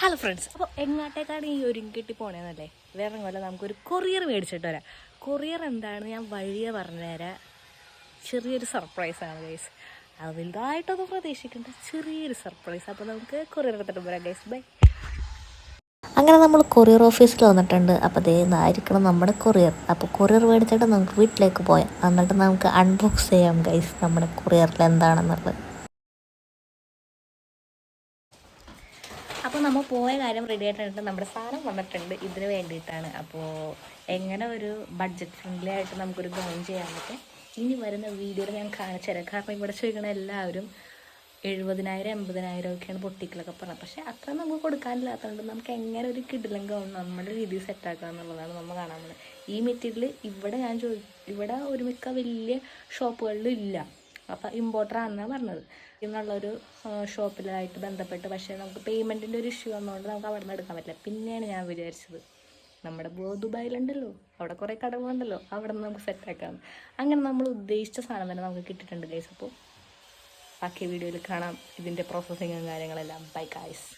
Hello friends, അപ്പോൾ എങ്ങോട്ടേക്കാണ് ഈ ഒരുങ്ങിക്കെട്ടി പോണേന്നല്ലേ? വേറെ പോലെ നമുക്കൊരു കൊറിയർ മേടിച്ചിട്ട് വരാം. കൊറിയർ എന്താണെന്ന് ഞാൻ വഴിയെ പറഞ്ഞുതരാം. ചെറിയൊരു സർപ്രൈസാണ് ഗൈസ്. അത് വലുതായിട്ടൊന്നും പ്രതീക്ഷിക്കേണ്ട, ചെറിയൊരു സർപ്രൈസ്. അപ്പോൾ നമുക്ക് കൊറിയർ എടുത്തിട്ട് പോരാം ഗൈസ്. ബൈ. അങ്ങനെ നമ്മൾ കൊറിയർ ഓഫീസിൽ വന്നിട്ടുണ്ട്. അപ്പോൾ ഇതായിരിക്കണം നമ്മുടെ കൊറിയർ. അപ്പോൾ കൊറിയർ മേടിച്ചിട്ട് നമുക്ക് വീട്ടിലേക്ക് പോയാം. എന്നിട്ട് നമുക്ക് അൺബോക്സ് ചെയ്യാം ഗൈസ് നമ്മുടെ കൊറിയറിൽ എന്താണെന്നുള്ളത്. അപ്പോൾ നമ്മൾ പോയ കാര്യം റെഡി ആയിട്ടുണ്ട്. നമ്മുടെ സാധനം വന്നിട്ടുണ്ട്. ഇതിന് വേണ്ടിയിട്ടാണ്. അപ്പോൾ എങ്ങനെ ഒരു ബഡ്ജറ്റ് ഫ്രണ്ട്ലി ആയിട്ട് നമുക്കൊരു ഗൗൺ ചെയ്യാനൊക്കെ ഇനി വരുന്ന വീഡിയോയിൽ ഞാൻ കാണിച്ചു തരാം. കാരണം ഇവിടെ ചോദിക്കണ എല്ലാവരും 70,000 80,000 ഒക്കെയാണ് പൊട്ടിക്കലൊക്കെ പറഞ്ഞത്. പക്ഷേ അത്ര നമുക്ക് കൊടുക്കാനില്ലാത്തതുകൊണ്ട് നമുക്ക് എങ്ങനെ ഒരു കിടിലൻ ഗൗൺ നമ്മുടെ രീതിയിൽ സെറ്റാക്കുക എന്നുള്ളതാണ് നമ്മൾ കാണാൻ പോകുന്നത്. ഈ മെറ്റീരിയൽ ഇവിടെ ഒരു മിക്ക വലിയ ഷോപ്പുകളിലും ഇല്ല. അപ്പോൾ ഇമ്പോർട്ടറാണെന്നാണ് പറഞ്ഞത്. എന്നുള്ളൊരു ഷോപ്പിലായിട്ട് ബന്ധപ്പെട്ട്, പക്ഷേ നമുക്ക് പേയ്മെൻറ്റിൻ്റെ ഒരു ഇഷ്യൂ വന്നതുകൊണ്ട് നമുക്ക് അവിടെ നിന്ന് എടുക്കാൻ പറ്റില്ല. പിന്നെയാണ് ഞാൻ വിചാരിച്ചത് നമ്മുടെ ദുബായിലുണ്ടല്ലോ, അവിടെ കുറേ കടകളുണ്ടല്ലോ, അവിടെ നിന്ന് നമുക്ക് സെറ്റാക്കാം. അങ്ങനെ നമ്മൾ ഉദ്ദേശിച്ച സാധനം തന്നെ നമുക്ക് കിട്ടിയിട്ടുണ്ട് ഗൈസ്. അപ്പോൾ ബാക്കി വീഡിയോയിൽ കാണാം ഇതിൻ്റെ പ്രോസസ്സിങ്ങും കാര്യങ്ങളെല്ലാം. Bye guys.